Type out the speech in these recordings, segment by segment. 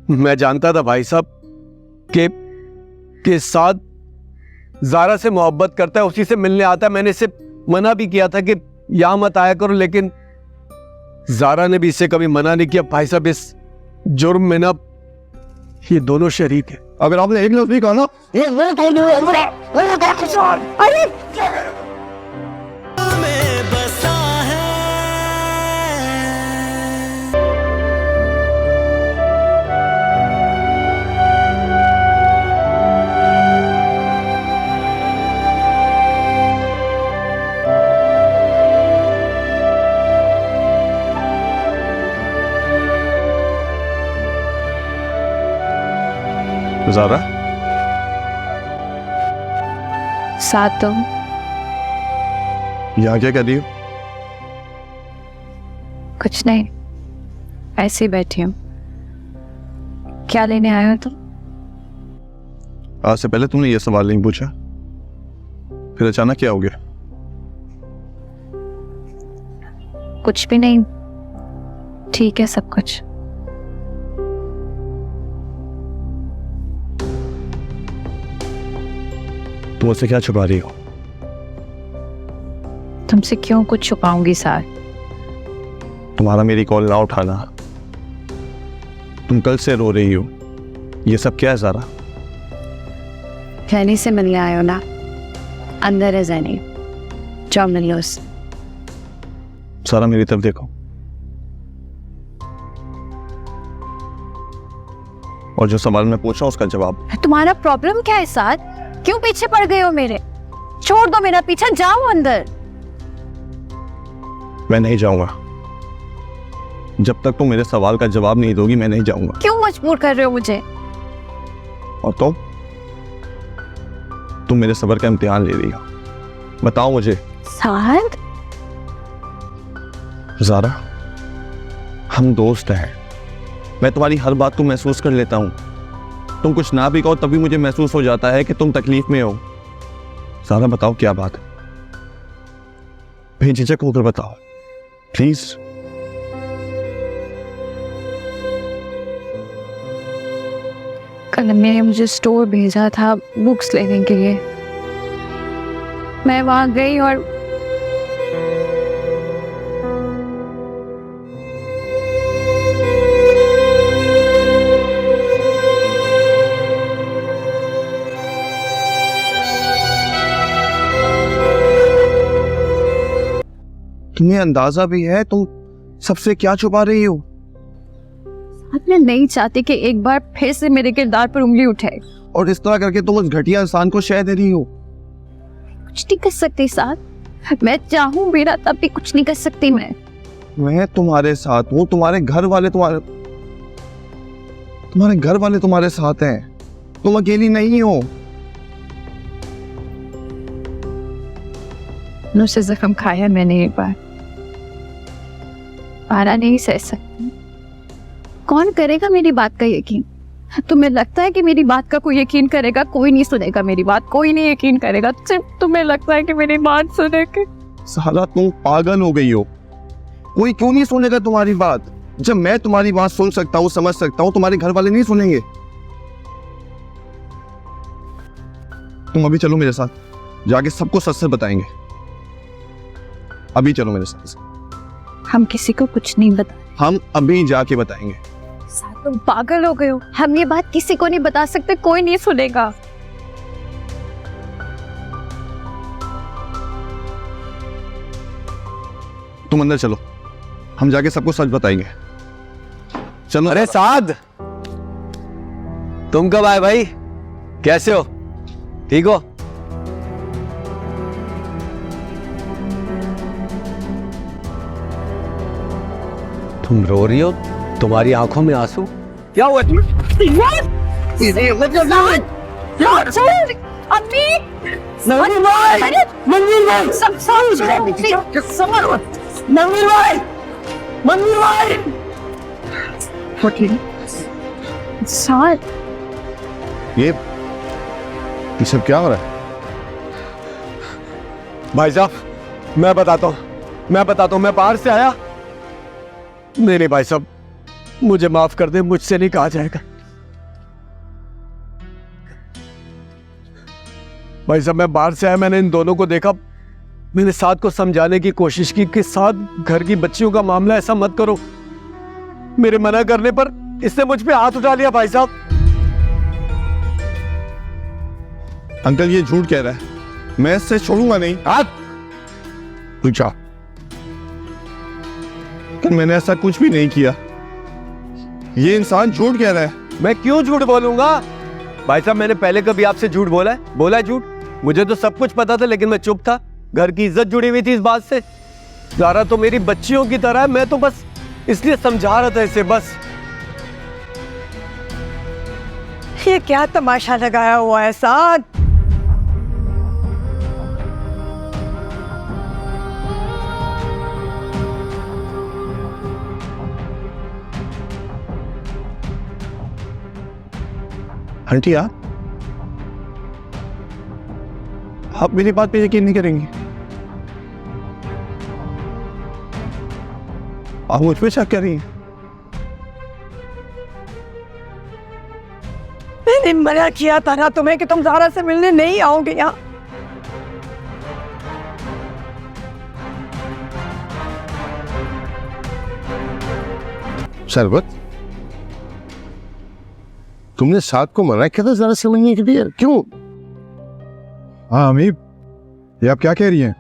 मैं जानता था भाई साहब कि साद ज़ारा से मोहब्बत करता है, उसी से मिलने आता है। मैंने इसे मना भी किया था कि यहाँ मत आया करो, लेकिन ज़ारा ने भी इसे कभी मना नहीं किया। भाई साहब इस जुर्म में ना ये दोनों शरीक है। अगर आपने एक लफ्ज़ भी कहा ना, ज़ारा साथ तुम यहाँ क्या कर रही हो? कुछ नहीं, ऐसे ही बैठी हूँ। क्या लेने आए हो तुम? आज से पहले तुमने ये सवाल नहीं पूछा, फिर अचानक क्या हो गया? कुछ भी नहीं, ठीक है सब कुछ। तुम मुझसे क्या छुपा रही हो? तुमसे क्यों कुछ छुपाऊंगी साथ? तुम्हारा मेरी कॉल ना उठाना, तुम कल से रो रही हो, ये सब क्या है ज़ारा? जैनी से मिलने आए हो ना? अंदर है जैनी, जाओ मिल लो उससे। ज़ारा मेरी तरफ देखो, और जो सवाल मैं पूछ रहा हूं उसका जवाब। तुम्हारा प्रॉब्लम क्या है साथ? क्यों पीछे पड़ गए हो मेरे? छोड़ दो मेरा पीछा, जाओ अंदर। मैं नहीं जाऊंगा, जब तक तुम मेरे सवाल का जवाब नहीं दोगी मैं नहीं जाऊंगा। क्यों मजबूर कर रहे हो मुझे? और तुम मेरे सब्र का इम्तिहान ले रही हो, बताओ मुझे। साथ ज़ारा, हम दोस्त हैं, मैं तुम्हारी हर बात को महसूस कर लेता हूं। तुम कुछ ना भी कहो तभी मुझे महसूस हो जाता है कि तुम तकलीफ में हो। ज़ारा बताओ क्या बात है, बेझिझक होकर बताओ प्लीज। कल मैंने मुझे स्टोर भेजा था बुक्स लेने के लिए, मैं वहां गई और तुम्हें अंदाजा भी है तुम सबसे क्या छुपा रही हो? मैं नहीं चाहती कि एक बार फिर से मेरे किरदार पर उंगली उठाए। और इस तरह करके तुम उस घटिया इंसान को शह दे रही हो। कुछ नहीं कर सकती साथ, मैं चाहूं मेरा तब भी कुछ नहीं कर सकती। मैं तुम्हारे साथ हूँ, तुम्हारे घर वाले तुम्हारे साथ हैं, तुम अकेली नहीं हो। मुझसे जख्म खाया मैंने एक बार, पारा नहीं सह सकती। कौन करेगा मेरी बात का यकीन? तुम्हें लगता है कि मेरी बात का कोई यकीन करेगा? कोई नहीं सुनेगा मेरी बात, कोई नहीं यकीन करेगा। सिर्फ तुम्हें लगता है कि मेरी बात सुनेगी। सारा तुम पागल हो गई हो, कोई क्यों नहीं सुनेगा तुम्हारी बात? जब मैं तुम्हारी बात सुन सकता हूँ, समझ सकता हूँ, तुम्हारे घर वाले नहीं सुनेंगे? तुम अभी चलो मेरे साथ, जाके सबको सच सच बताएंगे। अभी चलो मेरे साथ। हम किसी को कुछ नहीं बता, हम अभी जाके बताएंगे। तुम पागल हो गए हो, हम ये बात किसी को नहीं बता सकते, कोई नहीं सुनेगा। तुम अंदर चलो, हम जाके सबको सच बताएंगे। चलो। अरे साद, तुम कब आए भाई? कैसे हो? ठीक हो? तुम रो रही हो, तुम्हारी आंखों में आंसू? क्या हुआ तुम्हें? ये सब क्या हो रहा है? भाई साहब मैं बताता हूँ, मैं बाहर से आया। नहीं भाई साहब, मुझे माफ कर दे, मुझसे नहीं कहा जाएगा। भाई साहब मैं बाहर से आया, मैंने इन दोनों को देखा, मैंने साद को समझाने की कोशिश की कि साद घर की बच्चियों का मामला, ऐसा मत करो। मेरे मना करने पर इसने मुझ पे हाथ उठा लिया भाई साहब। अंकल ये झूठ कह रहा है, मैं इससे छोड़ूंगा नहीं। हाथ पूछा कि मैंने ऐसा कुछ भी नहीं किया, ये इंसान झूठ कह रहा है। मैं क्यों झूठ बोलूंगा भाई साहब? मैंने पहले कभी आपसे झूठ बोला है? बोला है झूठ? मुझे तो सब कुछ पता था, लेकिन मैं चुप था। घर की इज्जत जुड़ी हुई थी इस बात से। ज़ारा तो मेरी बच्चियों की तरह है, मैं तो बस इसलिए समझा रहा था इसे बस। ये क्या तमाशा लगाया हुआ है साथ? आंटी आप मेरी बात पे यकीन नहीं करेंगी। आप मुझ पे शक कर रही हैं। मैंने मना किया था ना तुम्हें कि तुम ज़ारा से मिलने नहीं आओगे यहाँ। शरबत, तुमने साथ को मना किया था ज़ारा से मिलने के लिए, क्यों? हाँ अमीब, ये आप क्या कह रही हैं?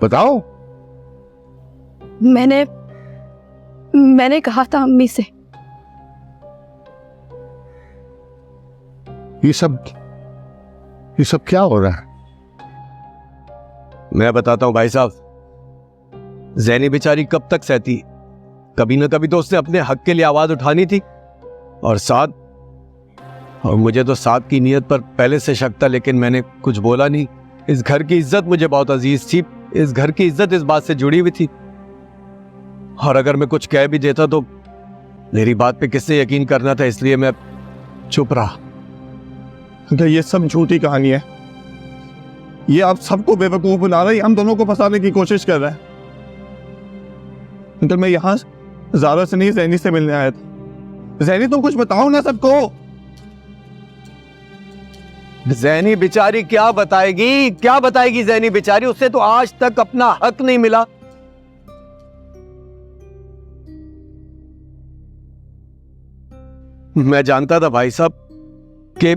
बताओ। मैंने कहा था अम्मी से। ये सब क्या हो रहा है? मैं बताता हूं भाई साहब, ज़ैनी बेचारी कब तक सहती? कभी ना कभी तो उसने अपने हक के लिए आवाज उठानी थी। और साद, और मुझे तो साद की नीयत पर पहले से शक था, लेकिन मैंने कुछ बोला नहीं। इस घर की इज्जत मुझे बहुत अजीज थी, इस घर की इज्जत इस बात से जुड़ी हुई थी। और अगर मैं कुछ कह भी देता तो मेरी बात पे किससे यकीन करना था, इसलिए मैं चुप रहा। तो ये सब झूठी कहानी है। ये आप सबको बेवकूफ बना रहा है, हम दोनों को फंसाने की कोशिश कर रहा है। अंकल मैं यहाँ ज़ारा से नहीं, ज़ैनी से मिलने आया था। ज़ैनी तुम कुछ बताओ ना सबको। ज़ैनी बेचारी क्या बताएगी, क्या बताएगी ज़ैनी बेचारी? उससे तो आज तक अपना हक नहीं मिला। मैं जानता था भाई साहब कि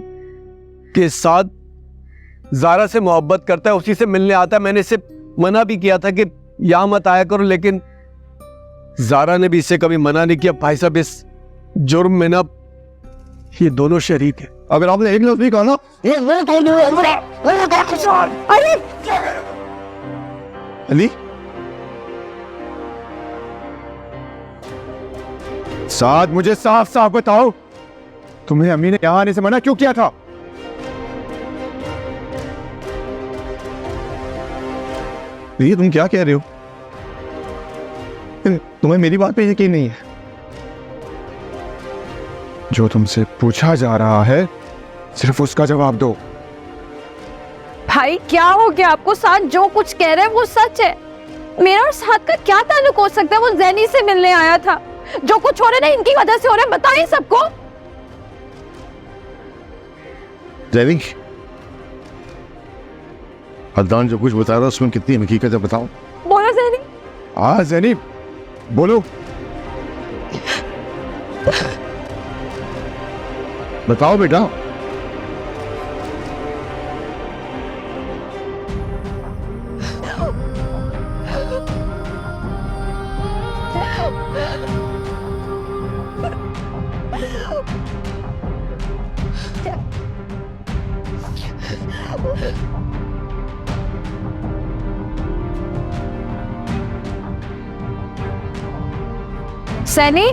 साद ज़ारा से मोहब्बत करता है, उसी से मिलने आता है। मैंने इसे मना भी किया था कि यहां मत आया करो, लेकिन ज़ारा ने भी इसे कभी मना नहीं किया। भाई साहब इस जुर्म में ना ये दोनों शरीक है। अगर आपने एक लफ्ज़ भी कहा ना, अरे अली साथ मुझे साफ साफ बताओ, तुम्हें अम्मी ने यहाँ आने से मना क्यों किया था? ये तुम क्या कह रहे हो? तुम्हें मेरी बात पे यकीन नहीं है? जो तुमसे पूछा जा रहा है सिर्फ उसका जवाब दो। भाई क्या हो गया आपको? साथ जो कुछ कह रहे हैं वो सच है। मेरा और साथ का क्या ताल्लुक हो सकता है? वो ज़ैनी से मिलने आया था। जो कुछ हो रहा है ना इनकी वजह से हो रहा है, बताइए सबको। ज़ैनी, अदनान जो कुछ बता रहा है उसमें कितनी हकीकत है बताओ। बोलो ज़ैनी। हाँ ज़ैनी बोलो। बताओ बेटा। सैनी,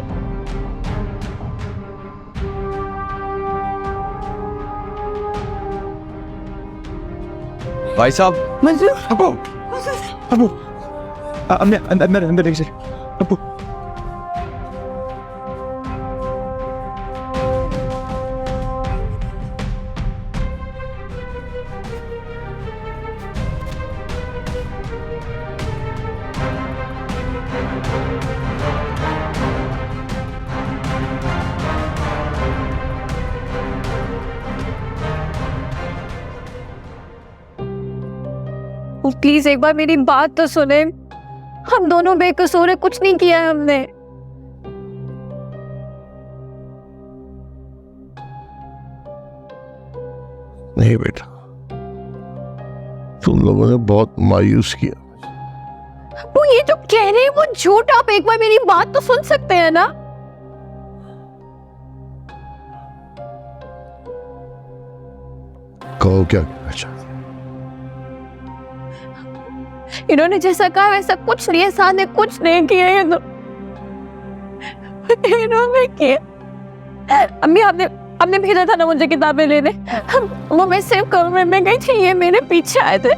भाई साहब मंजूर, अबू अबू अंदर अंदर अंदर एक से अबू। प्लीज एक बार मेरी बात तो सुने। हम दोनों बेकसूर है, कुछ नहीं किया है हमने। नहीं बेटा, तुम लोगों ने बहुत मायूस किया। वो ये जो कह रहे हैं वो झूठ। आप एक बार मेरी बात तो सुन सकते हैं ना। कहो क्या कहना चाहते? इन्होंने जैसा कहा वैसा कुछ नहीं है, साथ ने कुछ नहीं किया है तो इन्होंने किया। अम्मी आपने भेजा था ना मुझे किताबें लेने, वो मैं सिर्फ कमरे में गई थी, ये मेरे पीछे आए थे।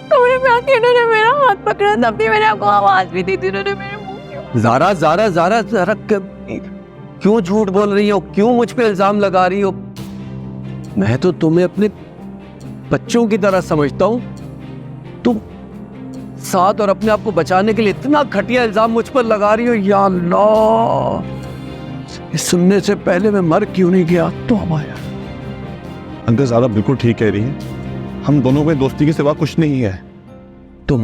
कमरे में आके इन्होंने मेरा हाथ पकड़ा, तब भी मैंने आपको आवाज भी दी थी, इन्होंने मेरे मुंह। ज़ारा ज़ारा ज़ारा ज़ारा क्यों झूठ बोल रही हो? क्यों मुझ पे इल्जाम लगा रही हो? मैं तो तुम्हें अपने बच्चों की तरह समझता हूँ। तुम साथ और अपने आप को बचाने के लिए इतना घटिया इल्जाम मुझ पर लगा रही हो। या अल्लाह, ये सुनने से पहले मैं मर क्यों नहीं गया? तो हमारा अंकल ज़ारा बिल्कुल ठीक कह रही है, हम दोनों में दोस्ती के सिवा कुछ नहीं है। तो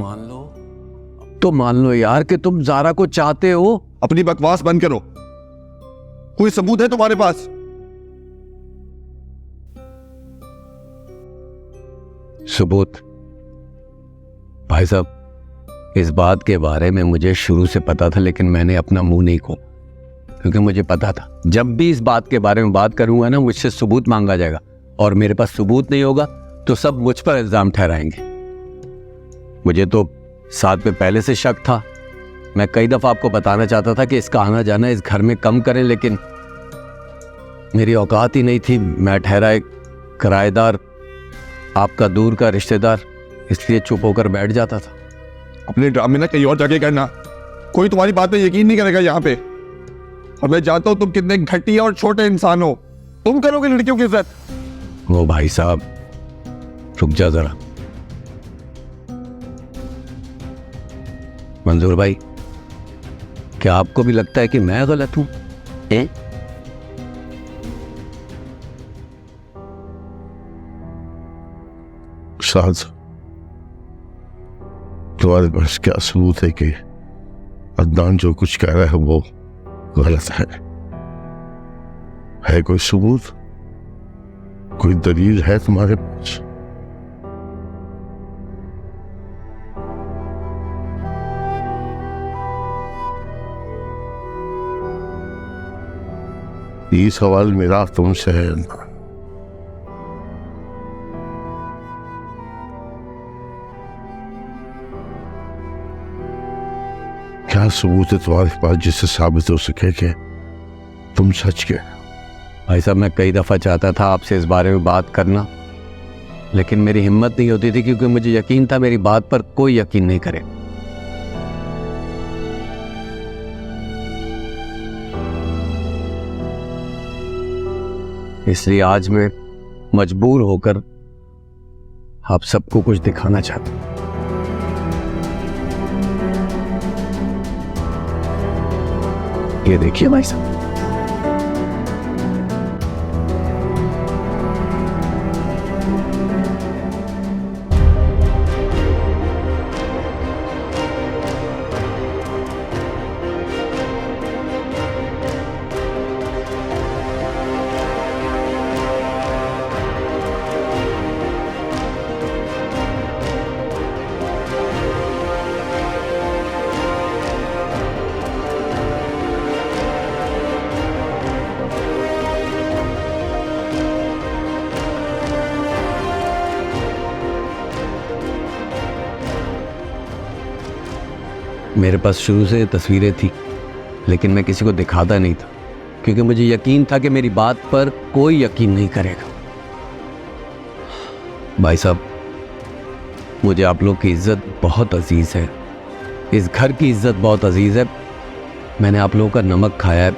मान लो यार कि तुम ज़ारा को चाहते हो। अपनी बकवास बंद करो, कोई सबूत है तुम्हारे पास? सबूत? भाई साहब, इस बात के बारे में मुझे शुरू से पता था, लेकिन मैंने अपना मुंह नहीं खोला, क्योंकि मुझे पता था जब भी इस बात के बारे में बात करूंगा ना, मुझसे सबूत मांगा जाएगा, और मेरे पास सबूत नहीं होगा तो सब मुझ पर इल्जाम ठहराएंगे। मुझे तो साथ पे पहले से शक था। मैं कई दफा आपको बताना चाहता था कि इसका आना जाना इस घर में कम करें, लेकिन मेरी औकात ही नहीं थी। मैं ठहरा एक किराएदार, आपका दूर का रिश्तेदार, इसलिए चुप होकर बैठ जाता था। अपने ड्रामे ना कहीं और जाके करना, कोई तुम्हारी बात पे यकीन नहीं करेगा यहाँ पे। और मैं जानता हूँ तुम कितने घटिया और छोटे इंसान हो, तुम करोगे लड़कियों की इज्जत? वो भाई साहब, रुक जा जरा। मंजूर भाई, क्या आपको भी लगता है कि मैं गलत हूं? साथ तुम्हारे पास क्या सबूत है कि अदनान जो कुछ कह रहा है वो गलत है कोई सबूत, कोई दलील है तुम्हारे पास? ये सवाल मेरा तुमसे है। क्या सबूत है तुम्हारे पास जिससे साबित हो सके कि तुम सच के? भाई साहब, मैं कई दफा चाहता था आपसे इस बारे में बात करना, लेकिन मेरी हिम्मत नहीं होती थी, क्योंकि मुझे यकीन था मेरी बात पर कोई यकीन नहीं करे। इसलिए आज मैं मजबूर होकर आप सबको कुछ दिखाना चाहता हूं। ये देखिए भाई साहब, मेरे पास शुरू से तस्वीरें थी, लेकिन मैं किसी को दिखाता नहीं था, क्योंकि मुझे यकीन था कि मेरी बात पर कोई यकीन नहीं करेगा। भाई साहब, मुझे आप लोग की इज्जत बहुत अजीज है, इस घर की इज्जत बहुत अजीज है। मैंने आप लोगों का नमक खाया है।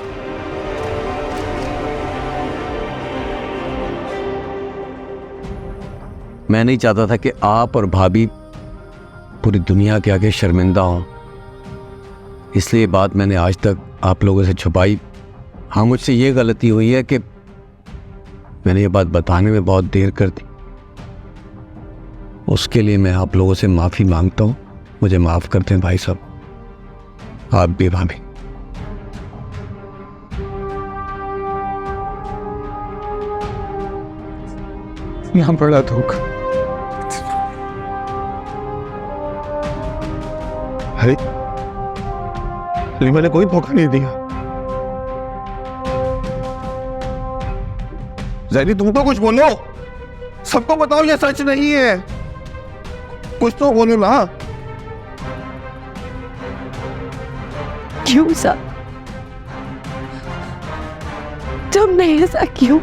मैं नहीं चाहता था कि आप और भाभी पूरी दुनिया के आगे शर्मिंदा हों, इसलिए ये बात मैंने आज तक आप लोगों से छुपाई। हाँ, मुझसे ये गलती हुई है कि मैंने ये बात बताने में बहुत देर कर दी। उसके लिए मैं आप लोगों से माफी मांगता हूं। मुझे माफ करते हैं भाई साहब, आप भी भाभी। ना बड़ा धोखा। अरे मैंने कोई धोखा नहीं दिया। जैनी तुम तो कुछ बोलो, सबको बताओ ये सच नहीं है, कुछ तो बोलो ना। क्यों सर, तुमने ऐसा क्यों